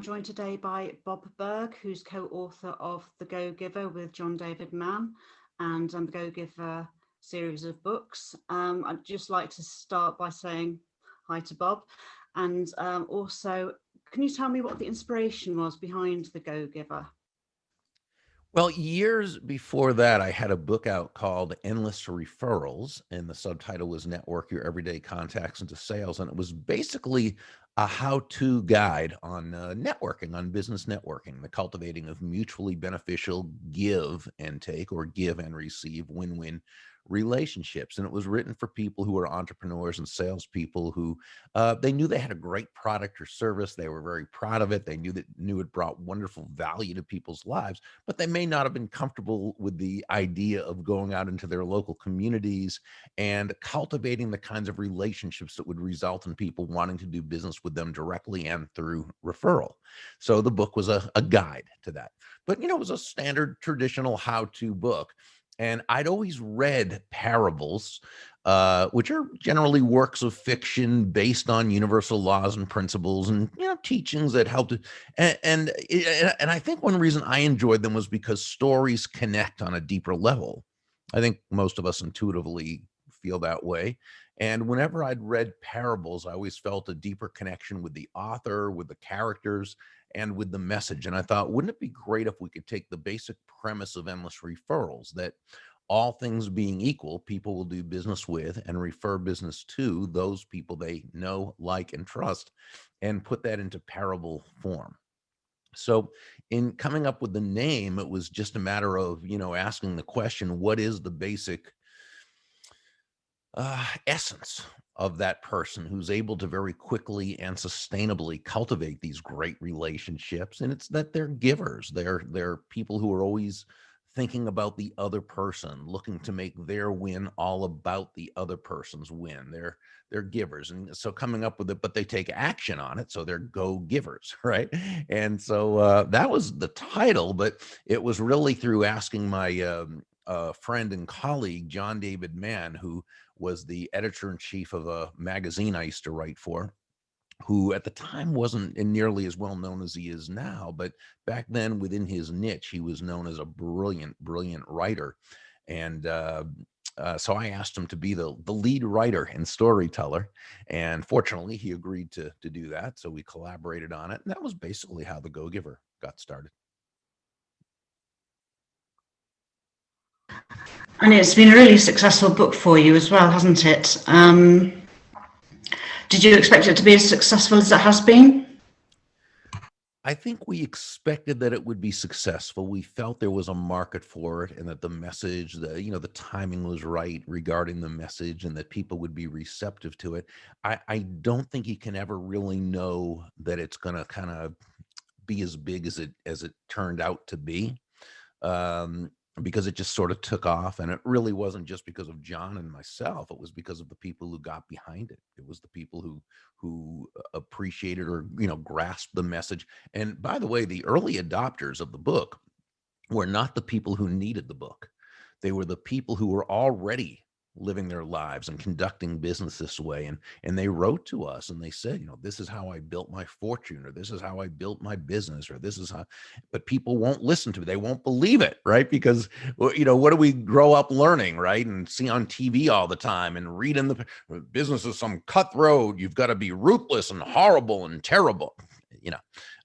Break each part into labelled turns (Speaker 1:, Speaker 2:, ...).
Speaker 1: I'm joined today by Bob Burg, who's co-author of The Go-Giver with John David Mann and the Go-Giver series of books. I'd just like to start by saying hi to Bob. And also, can you tell me what the inspiration was behind The Go-Giver?
Speaker 2: Well, years before that, I had a book out called Endless Referrals, and the subtitle was Network Your Everyday Contacts into Sales. And it was basically a how-to guide on networking, on business networking, the cultivating of mutually beneficial give and take, or give and receive, win-win relationships. And it was written for people who are entrepreneurs and salespeople who they knew they had a great product or service. They were very proud of it. They knew it brought wonderful value to people's lives, but they may not have been comfortable with the idea of going out into their local communities and cultivating the kinds of relationships that would result in people wanting to do business with them directly and through referral. So the book was a guide to that. But, it was a standard traditional how-to book. And I'd always read parables, which are generally works of fiction based on universal laws and principles and teachings that helped. And I think one reason I enjoyed them was because stories connect on a deeper level. I think most of us intuitively feel that way. And whenever I'd read parables, I always felt a deeper connection with the author, with the characters, and with the message. And I thought, wouldn't it be great if we could take the basic premise of Endless Referrals, that all things being equal, people will do business with and refer business to those people they know, like, and trust, and put that into parable form. So in coming up with the name, it was just a matter of, asking the question, what is the basic essence of that person who's able to very quickly and sustainably cultivate these great relationships? And it's that they're givers. They're people who are always thinking about the other person, looking to make their win all about the other person's win. They're givers. And so coming up with it, but they take action on it. So they're go-givers, right? And so that was the title, but it was really through asking my friend and colleague, John David Mann, who was the editor-in-chief of a magazine I used to write for, who at the time wasn't nearly as well known as he is now, but back then within his niche, he was known as a brilliant writer. And so I asked him to be the lead writer and storyteller. And fortunately, he agreed to do that. So we collaborated on it. And that was basically how The Go-Giver got started.
Speaker 1: And it's been a really successful book for you as well, hasn't it? Did you expect it to be as successful as it has been?
Speaker 2: I think we expected that it would be successful. We felt there was a market for it, and that the message, the timing was right regarding the message, and that people would be receptive to it. I don't think you can ever really know that it's going to kind of be as big as it turned out to be. Because it just sort of took off, and it really wasn't just because of John and myself. It was because of the people who got behind it. It was the people who appreciated or grasped the message. And by the way, the early adopters of the book were not the people who needed the book. They were the people who were already living their lives and conducting business this way. And they wrote to us and they said, this is how I built my fortune, or this is how I built my business, or this is how, but people won't listen to it. They won't believe it, right? Because, what do we grow up learning, right? And see on TV all the time and read in the business is some cutthroat. You've got to be ruthless and horrible and terrible.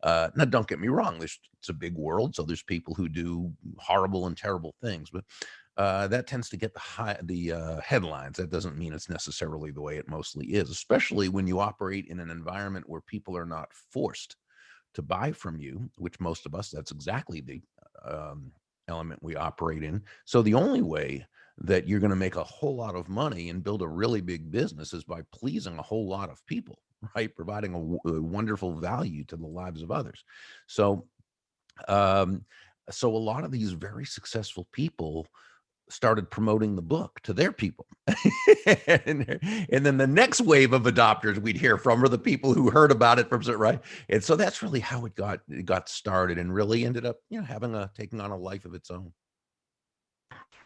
Speaker 2: Now don't get me wrong. It's a big world. So there's people who do horrible and terrible things, but that tends to get the headlines. That doesn't mean it's necessarily the way it mostly is, especially when you operate in an environment where people are not forced to buy from you, which most of us, that's exactly the element we operate in. So the only way that you're going to make a whole lot of money and build a really big business is by pleasing a whole lot of people, right? Providing a wonderful value to the lives of others. So a lot of these very successful people started promoting the book to their people. and then the next wave of adopters we'd hear from are the people who heard about it from, right? And so that's really how it got started, and really ended up, taking on a life of its own.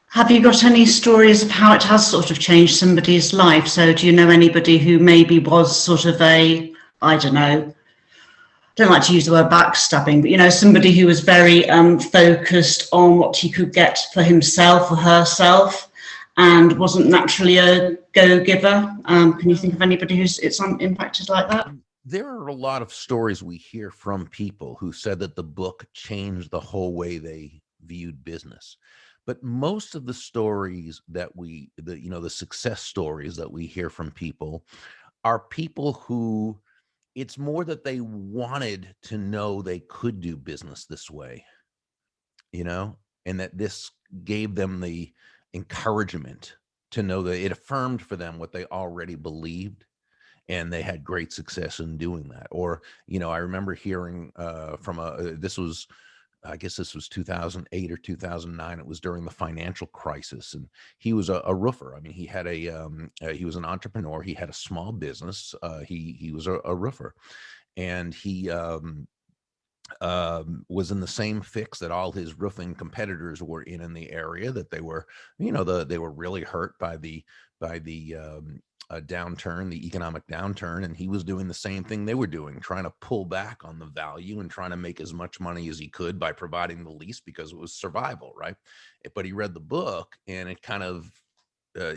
Speaker 1: Have you got any stories of how it has sort of changed somebody's life? So do you know anybody who maybe was sort of let's don't like to use the word backstabbing, but somebody who was very focused on what he could get for himself or herself, and wasn't naturally a go-giver. Can you think of anybody who's impacted like that?
Speaker 2: There are a lot of stories we hear from people who said that the book changed the whole way they viewed business. But most of the stories that the success stories that we hear from people are people who, it's more that they wanted to know they could do business this way, and that this gave them the encouragement to know that it affirmed for them what they already believed, and they had great success in doing that. Or, I remember hearing from I guess this was 2008 or 2009. It was during the financial crisis, and he was a roofer. I mean, he had he was an entrepreneur. He had a small business. He was a roofer, and he was in the same fix that all his roofing competitors were in the area. That they were, they were really hurt by the downturn, the economic downturn, and he was doing the same thing they were doing, trying to pull back on the value and trying to make as much money as he could by providing the lease, because it was survival, right? But he read the book, and it kind of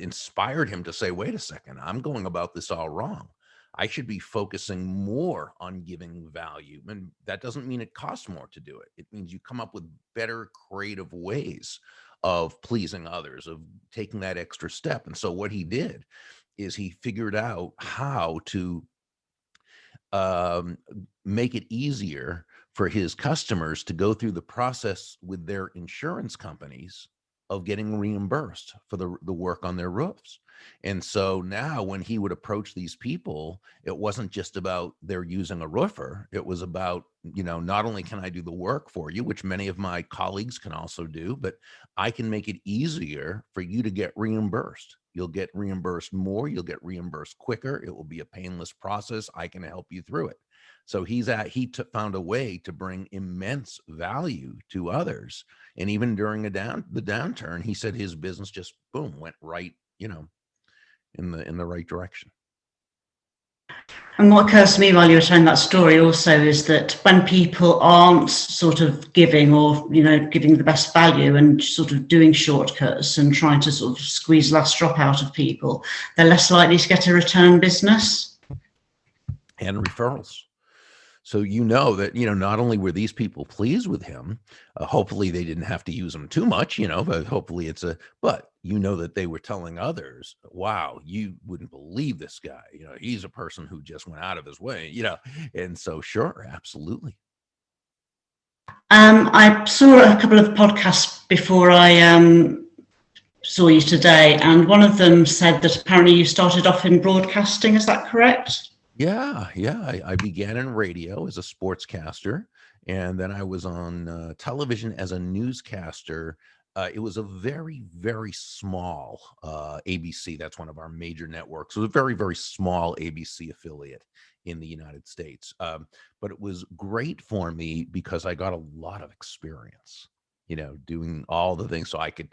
Speaker 2: inspired him to say, wait a second, I'm going about this all wrong. I should be focusing more on giving value. And that doesn't mean it costs more to do it. It means you come up with better creative ways of pleasing others, of taking that extra step. And so what he did is he figured out how to make it easier for his customers to go through the process with their insurance companies of getting reimbursed for the work on their roofs. And so now when he would approach these people, it wasn't just about they're using a roofer. It was about, not only can I do the work for you, which many of my colleagues can also do, but I can make it easier for you to get reimbursed. You'll get reimbursed more. You'll get reimbursed quicker. It will be a painless process. I can help you through it. So he found a way to bring immense value to others. And even during the downturn, he said his business just, boom, went right, in the right direction.
Speaker 1: And what occurs to me while you were telling that story also is that when people aren't sort of giving or, giving the best value and sort of doing shortcuts and trying to sort of squeeze last drop out of people, they're less likely to get a return business.
Speaker 2: And referrals. So that, not only were these people pleased with him, hopefully they didn't have to use him too much, but hopefully but that they were telling others, wow, you wouldn't believe this guy. He's a person who just went out of his way, and so sure, absolutely.
Speaker 1: I saw a couple of podcasts before I saw you today, and one of them said that apparently you started off in broadcasting. Is that correct?
Speaker 2: Yeah. I began in radio as a sportscaster, and then I was on television as a newscaster. It was a very, very small ABC. That's one of our major networks. It was a very, very small ABC affiliate in the United States. But it was great for me because I got a lot of experience, doing all the things. So I could,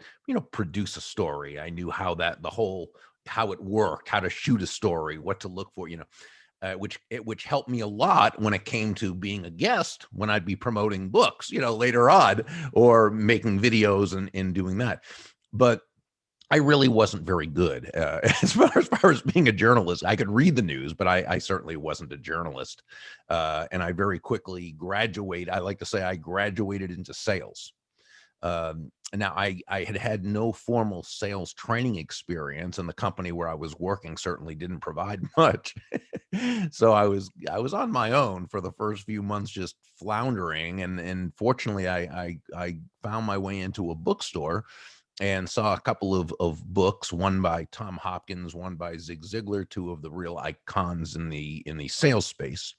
Speaker 2: produce a story. I knew how how it worked, how to shoot a story, what to look for, which helped me a lot when it came to being a guest, when I'd be promoting books, later on, or making videos and doing that. But I really wasn't very good as far as being a journalist. I could read the news, but I certainly wasn't a journalist. And I very quickly graduated. I like to say I graduated into sales. Now I had no formal sales training experience, and the company where I was working certainly didn't provide much. So I was on my own for the first few months, just floundering. And fortunately I found my way into a bookstore and saw a couple of books, one by Tom Hopkins, one by Zig Ziglar, two of the real icons in the sales space.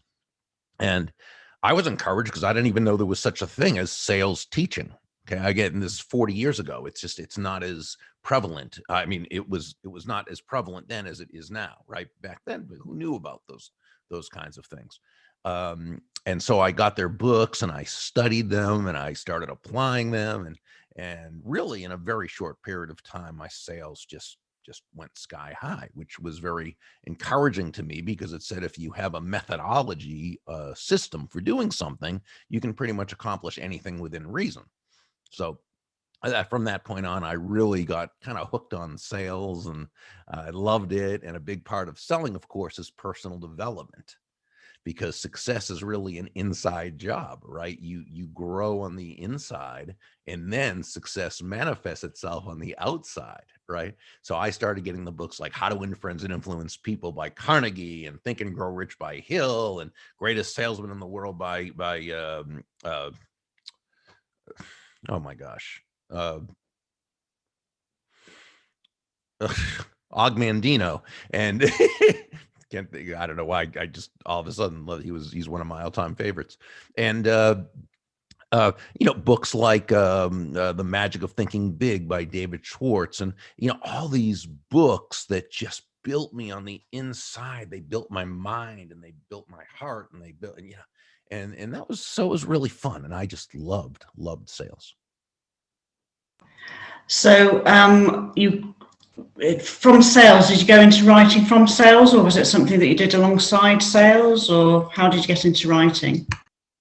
Speaker 2: And I was encouraged because I didn't even know there was such a thing as sales teaching. Okay, again, this is 40 years ago. It's not as prevalent. I mean, it was not as prevalent then as it is now, right? Back then, but who knew about those kinds of things? And so I got their books and I studied them and I started applying them, and really in a very short period of time, my sales just just went sky high, which was very encouraging to me, because it said if you have a methodology system for doing something, you can pretty much accomplish anything within reason. So from that point on, I really got kind of hooked on sales, and I loved it. And a big part of selling, of course, is personal development, because success is really an inside job, right? You grow on the inside, and then success manifests itself on the outside, right? So I started getting the books like How to Win Friends and Influence People by Carnegie, and Think and Grow Rich by Hill, and Greatest Salesman in the World by oh my gosh, Ogmandino. And can't think, I don't know why, I just all of a sudden he's one of my all-time favorites. And books like The Magic of Thinking Big by David Schwartz, and all these books that just built me on the inside. They built my mind, and they built my heart, and they built, and that was really fun. And I just loved sales.
Speaker 1: So from sales, did you go into writing from sales, or was it something that you did alongside sales, or how did you get into writing?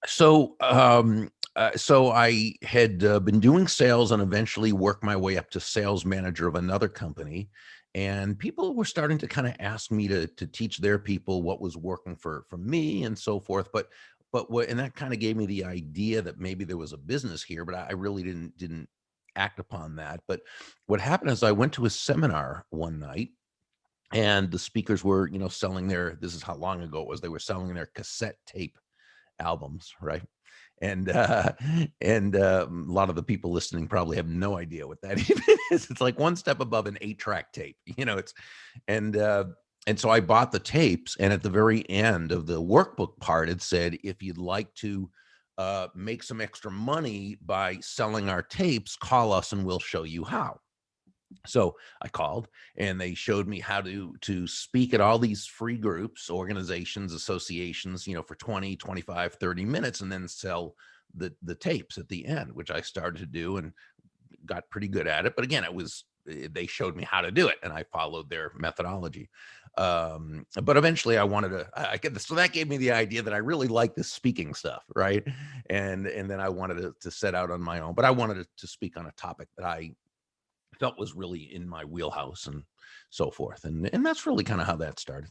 Speaker 2: So I had been doing sales, and eventually worked my way up to sales manager of another company. And people were starting to kind of ask me to teach their people what was working for me and so forth. And that kind of gave me the idea that maybe there was a business here, but I really didn't act upon that. But what happened is I went to a seminar one night, and the speakers were, selling this is how long ago it was, they were selling their cassette tape albums, right? And a lot of the people listening probably have no idea what that even is. It's like one step above an 8-track tape, and so I bought the tapes, and at the very end of the workbook part, it said, if you'd like to make some extra money by selling our tapes, call us and we'll show you how. So I called, and they showed me how to speak at all these free groups, organizations, associations, for 20, 25, 30 minutes, and then sell the tapes at the end, which I started to do and got pretty good at it. But again, they showed me how to do it, and I followed their methodology. But eventually I wanted to, so that gave me the idea that I really like this speaking stuff. Right. And then I wanted to set out on my own, but I wanted to speak on a topic that I felt was really in my wheelhouse and so forth. And that's really kind of how that started.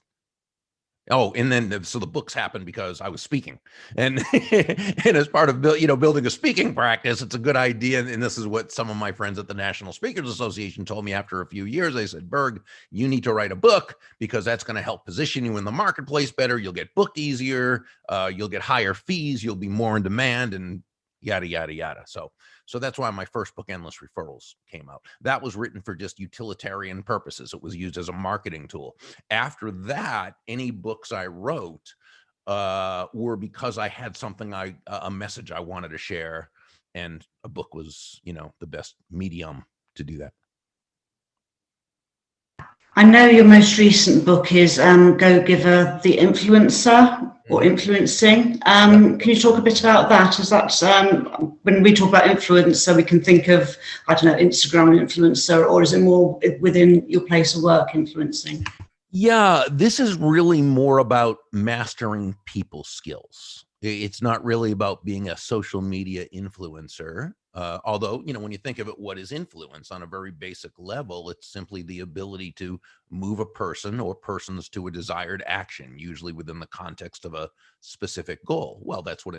Speaker 2: Oh, and then so the books happened because I was speaking, and and as part of building a speaking practice, it's a good idea. And this is what some of my friends at the National Speakers Association told me after a few years. They said, Burg, you need to write a book, because that's going to help position you in the marketplace better. You'll get booked easier. You'll get higher fees. You'll be more in demand, and yada, yada, yada. So that's why my first book, Endless Referrals, came out. That was written for just utilitarian purposes. It was used as a marketing tool. After that, any books I wrote were because I had something, a message I wanted to share, and a book was, the best medium to do that.
Speaker 1: I know your most recent book is Go Giver, the Influencer, or Influencing. Can you talk a bit about that? Is that when we talk about influencer, we can think of, I don't know, Instagram influencer, or is it more within your place of work, influencing?
Speaker 2: Yeah, this is really more about mastering people skills. It's not really about being a social media influencer. Although, when you think of it, what is influence on a very basic level? It's simply the ability to move a person or persons to a desired action, usually within the context of a specific goal. Well, that's what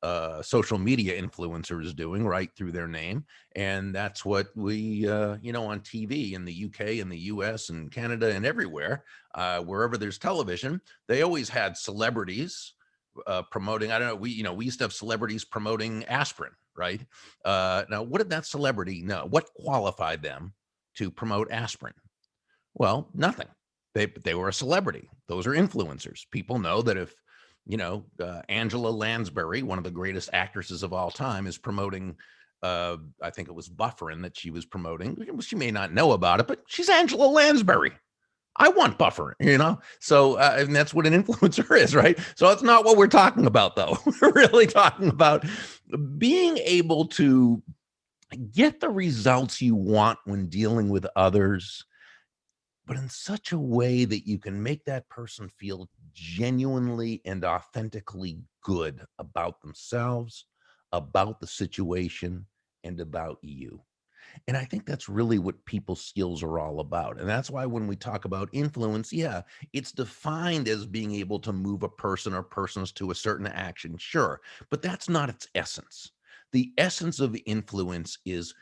Speaker 2: a social media influencer is doing, right, through their name. And that's what we, on TV in the UK and the US and Canada and everywhere, wherever there's television, they always had celebrities promoting, I don't know, we used to have celebrities promoting aspirin, right? Now, what did that celebrity know? What qualified them to promote aspirin? Well, nothing. They were a celebrity. Those are influencers. People know that if, Angela Lansbury, one of the greatest actresses of all time, is promoting, I think it was Bufferin that she was promoting. She may not know about it, but she's Angela Lansbury. I want buffer, so and that's what an influencer is, right? So that's not what we're talking about, though. We're really talking about being able to get the results you want when dealing with others but in such a way that you can make that person feel genuinely and authentically good about themselves, about the situation, and about you. And I think that's really what people skills are all about. And that's why when we talk about influence, yeah, it's defined as being able to move a person or persons to a certain action, sure, but that's not its essence. The essence of influence is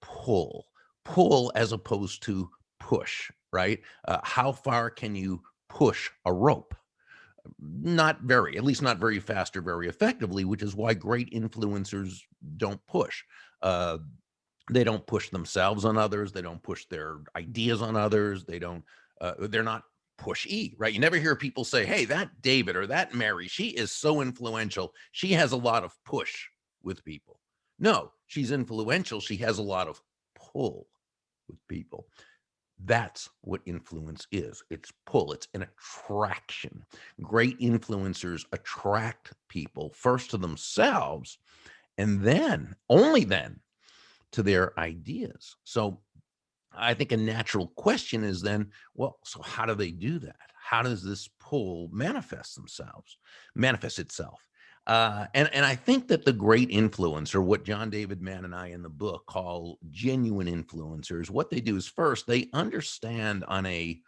Speaker 2: pull, pull as opposed to push, right? How far can you push a rope? Not very, at least not very fast or very effectively, which is why great influencers don't push. Uh, they don't push themselves on others. They don't push their ideas on others. They're not pushy, right? You never hear people say, hey, that David or that Mary, she is so influential. She has a lot of push with people. No, she's influential. She has a lot of pull with people. That's what influence is. It's pull, it's an attraction. Great influencers attract people first to themselves and then, only then, to their ideas. So I think a natural question is then, well, so how do they do that? How does this pull manifest itself? And I think that the great influencer, what John David Mann and I in the book call genuine influencers, what they do is first they understand on a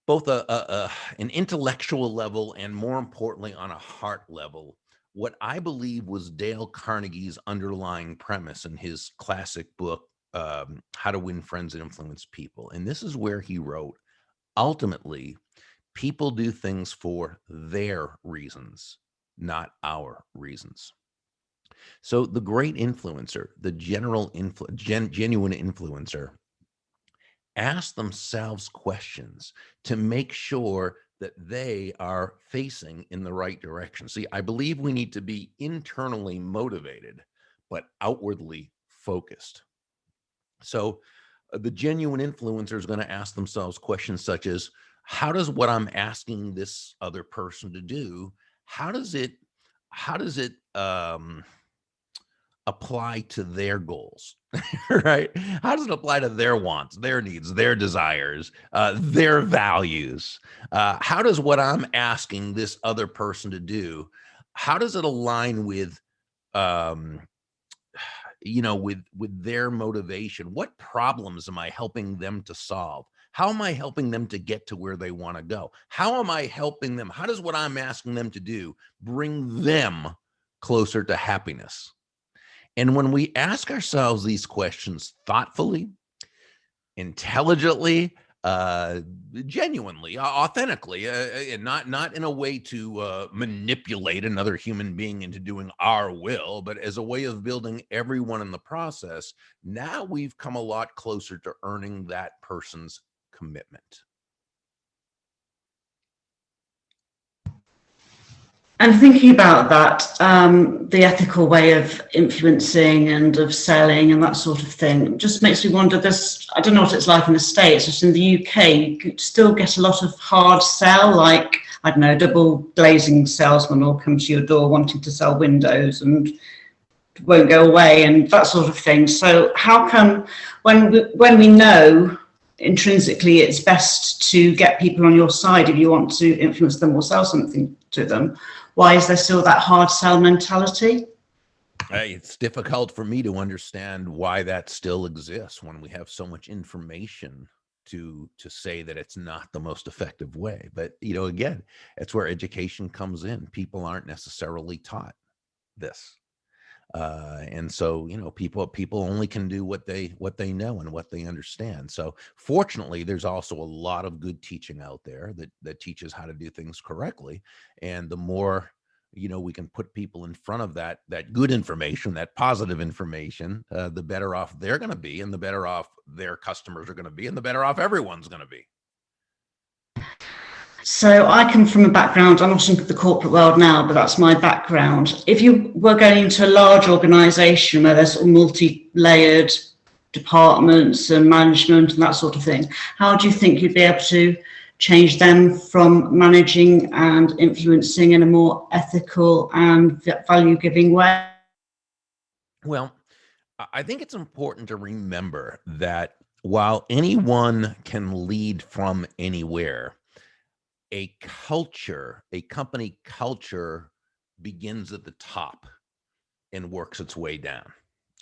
Speaker 2: both an intellectual level and more importantly on a heart level what I believe was Dale Carnegie's underlying premise in his classic book, How to Win Friends and Influence People. And this is where he wrote, ultimately, people do things for their reasons, not our reasons. So the great influencer, the genuine influencer, ask themselves questions to make sure that they are facing in the right direction. See, I believe we need to be internally motivated, but outwardly focused. So the genuine influencer is going to ask themselves questions such as, how does what I'm asking this other person to do, how does it apply to their goals, right? How does it apply to their wants, their needs, their desires, their values? How does what I'm asking this other person to do, how does it align with, um, with their motivation? What problems am I helping them to solve? How am I helping them to get to where they want to go? How am I helping them? How does what I'm asking them to do bring them closer to happiness? And when we ask ourselves these questions thoughtfully, intelligently, genuinely, authentically, and not in a way to manipulate another human being into doing our will, but as a way of building everyone in the process, now we've come a lot closer to earning that person's commitment.
Speaker 1: And thinking about that, the ethical way of influencing and of selling and that sort of thing, just makes me wonder, I don't know what it's like in the States, just in the UK, you could still get a lot of hard sell, like, I don't know, double glazing salesman will come to your door wanting to sell windows and won't go away and that sort of thing. So how come when we know intrinsically it's best to get people on your side if you want to influence them or sell something to them, why is there still that hard sell mentality?
Speaker 2: It's difficult for me to understand why that still exists when we have so much information to say that it's not the most effective way. But, again, it's where education comes in. People aren't necessarily taught this. And so, people only can do what they know and what they understand. So fortunately, there's also a lot of good teaching out there that teaches how to do things correctly. And the more, we can put people in front of that good information, that positive information, the better off they're going to be, and the better off their customers are going to be, and the better off everyone's going to be.
Speaker 1: So I come from a background, I'm not in the corporate world now, but that's my background. If you were going into a large organisation where there's multi-layered departments and management and that sort of thing, how do you think you'd be able to change them from managing and influencing in a more ethical and value-giving way?
Speaker 2: Well, I think it's important to remember that while anyone can lead from anywhere, a company culture begins at the top and works its way down.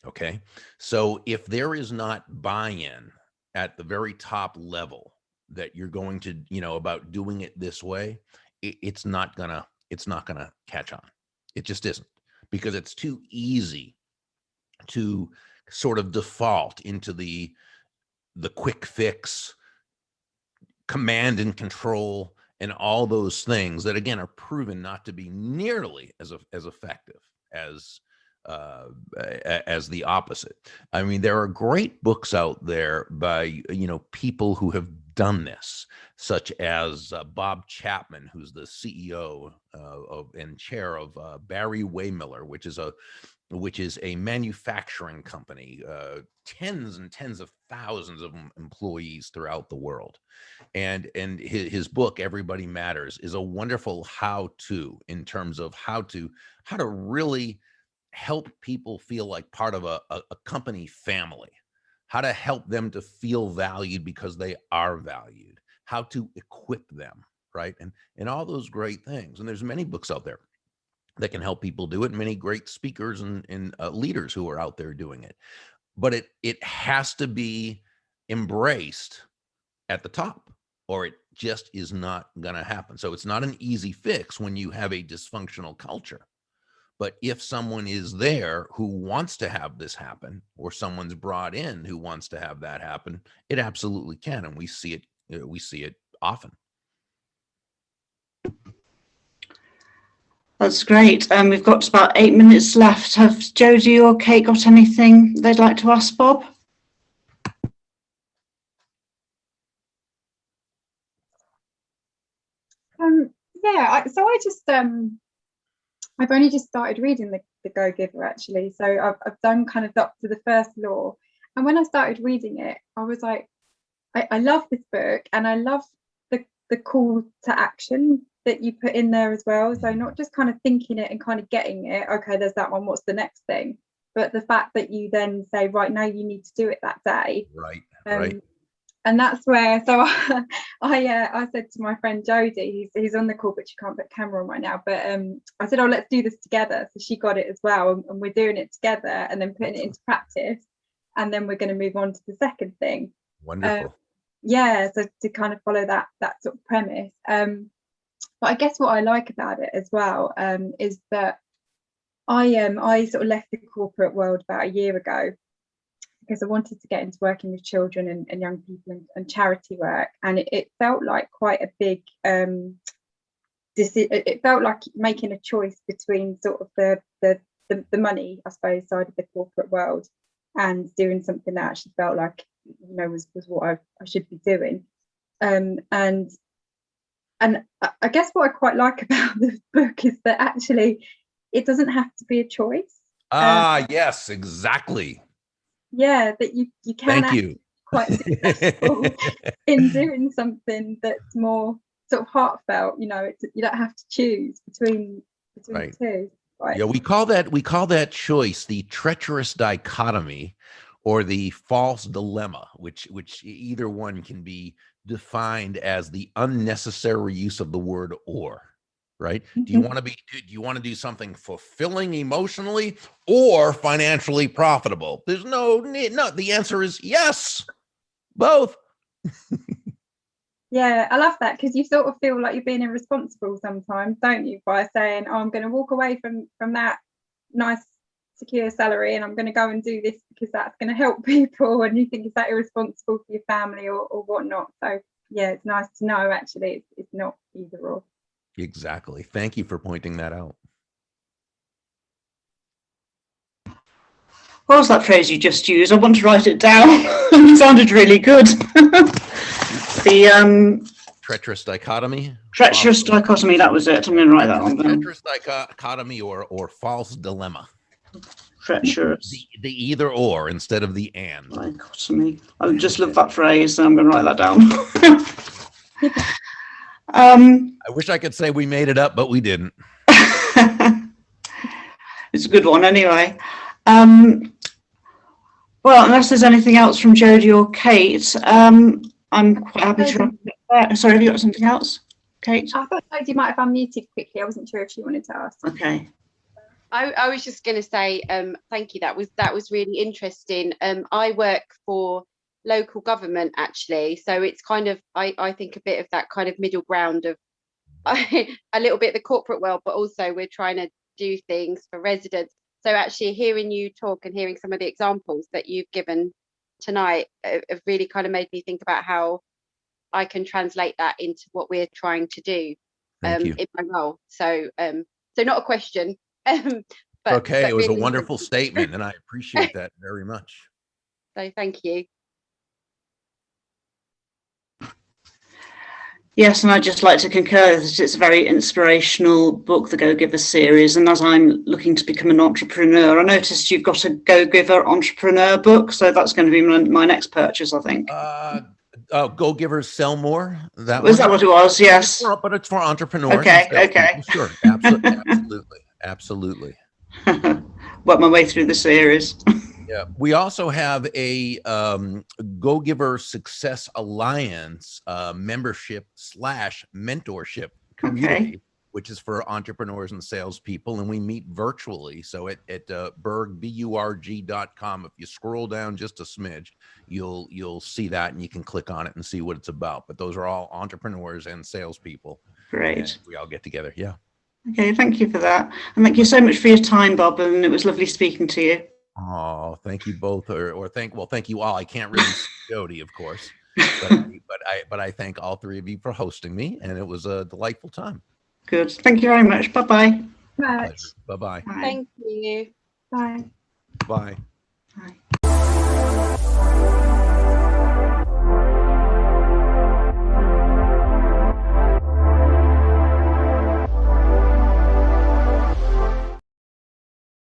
Speaker 2: Okay. So if there is not buy-in at the very top level that you're going to, about doing it this way, it's not gonna catch on. It just isn't, because it's too easy to sort of default into the quick fix, command and control, and all those things that, again, are proven not to be nearly as effective as the opposite. I mean, there are great books out there by people who have done this, such as Bob Chapman, who's the CEO and chair of Barry Waymiller, which is a manufacturing company, tens and tens of thousands of employees throughout the world. And his book, Everybody Matters, is a wonderful how-to in terms of how to really help people feel like part of a company family, how to help them to feel valued because they are valued, how to equip them, right? And all those great things. And there's many books out there that can help people do it, many great speakers and leaders who are out there doing it. But it has to be embraced at the top, or it just is not going to happen. So it's not an easy fix when you have a dysfunctional culture. But if someone is there who wants to have this happen, or someone's brought in who wants to have that happen, it absolutely can. And we see it often.
Speaker 1: That's great. We've got about 8 minutes left. Have Jodie or Kate got anything they'd like to ask Bob?
Speaker 3: Yeah, I've only just started reading the Go Giver, actually. So I've done kind of up to the first law. And when I started reading it, I was like, I love this book, and I love the call to action that you put in there as well. So not just kind of thinking it and kind of getting it, okay, there's that one, what's the next thing? But the fact that you then say, right, now you need to do it that day.
Speaker 2: Right, right.
Speaker 3: And that's where, so I said to my friend Jodie, he's on the call, but she can't put camera on right now. But I said, oh, let's do this together. So she got it as well, and we're doing it together, and then putting it into practice, and then we're going to move on to the second thing.
Speaker 2: Wonderful.
Speaker 3: Yeah, so to kind of follow that sort of premise. But I guess what I like about it as well is that I sort of left the corporate world about a year ago, because I wanted to get into working with children and young people and charity work, and it felt like quite a big it felt like making a choice between sort of the money, I suppose, side of the corporate world, and doing something that actually felt like was what I should be doing. And I guess what I quite like about this book is that actually it doesn't have to be a choice.
Speaker 2: Yes, exactly.
Speaker 3: Yeah, that you can
Speaker 2: Thank you.
Speaker 3: Quite successful in doing something that's more sort of heartfelt. You don't have to choose between
Speaker 2: right.
Speaker 3: the two. Right.
Speaker 2: Yeah, we call that choice the treacherous dichotomy, or the false dilemma, which either one can be defined as the unnecessary use of the word "or." Right? Do you want to do something fulfilling emotionally or financially profitable? There's no. The answer is yes, both.
Speaker 3: Yeah, I love that, because you sort of feel like you're being irresponsible sometimes, don't you? By saying, "Oh, I'm going to walk away from that nice, secure salary, and I'm going to go and do this because that's going to help people." And you think, is that irresponsible for your family or whatnot? So yeah, it's nice to know actually it's not either or.
Speaker 2: Exactly. Thank you for pointing that out.
Speaker 1: What was that phrase you just used? I want to write it down. It sounded really good. The
Speaker 2: treacherous dichotomy.
Speaker 1: Treacherous dichotomy. That was it. I'm going to write that one down.
Speaker 2: Treacherous dichotomy or false dilemma.
Speaker 1: Treacherous.
Speaker 2: The either or instead of the and.
Speaker 1: Dichotomy. I just love that phrase, so I'm going to write that down.
Speaker 2: I wish I could say we made it up, but we didn't.
Speaker 1: It's a good one anyway. Well, unless there's anything else from Jodie or Kate, I'm quite happy to wrap it there. Sorry, have you got something else, Kate?
Speaker 3: I thought Jodie might have unmuted quickly. I wasn't sure if she wanted to ask.
Speaker 1: Okay.
Speaker 4: I was just going to say thank you. That was really interesting. I work for local government actually, so it's kind of I think a bit of that kind of middle ground of a little bit the corporate world, but also we're trying to do things for residents. So actually hearing you talk and hearing some of the examples that you've given tonight have really kind of made me think about how I can translate that into what we're trying to do in my role. So so not a question. But
Speaker 2: okay, it was
Speaker 4: really
Speaker 2: a wonderful statement, and I appreciate that very much.
Speaker 4: So thank you.
Speaker 1: Yes, and I'd just like to concur that it's a very inspirational book, the Go Giver series. And as I'm looking to become an entrepreneur, I noticed you've got a Go Giver entrepreneur book, so that's going to be my next purchase, I think.
Speaker 2: Go Givers Sell More.
Speaker 1: Was that what it was? Yes.
Speaker 2: But it's for entrepreneurs.
Speaker 1: Okay. Okay.
Speaker 2: Sure. Absolutely. Absolutely.
Speaker 1: Work my way through the series.
Speaker 2: Yeah. We also have a Go Giver Success Alliance membership / mentorship community, which is for entrepreneurs and salespeople, and we meet virtually. So at Burg, BURG.com, if you scroll down just a smidge, you'll see that, and you can click on it and see what it's about. But those are all entrepreneurs and salespeople.
Speaker 1: Great.
Speaker 2: And we all get together. Yeah.
Speaker 1: Okay, thank you for that. And thank you so much for your time, Bob, and it was lovely speaking to you.
Speaker 2: Oh, thank you both, or thank you all. I can't really see Jodie, of course, but I thank all three of you for hosting me, and it was a delightful time.
Speaker 1: Good. Thank you very much. Bye-bye.
Speaker 3: Right.
Speaker 2: Bye-bye.
Speaker 4: Thank you.
Speaker 3: Bye.
Speaker 2: Bye.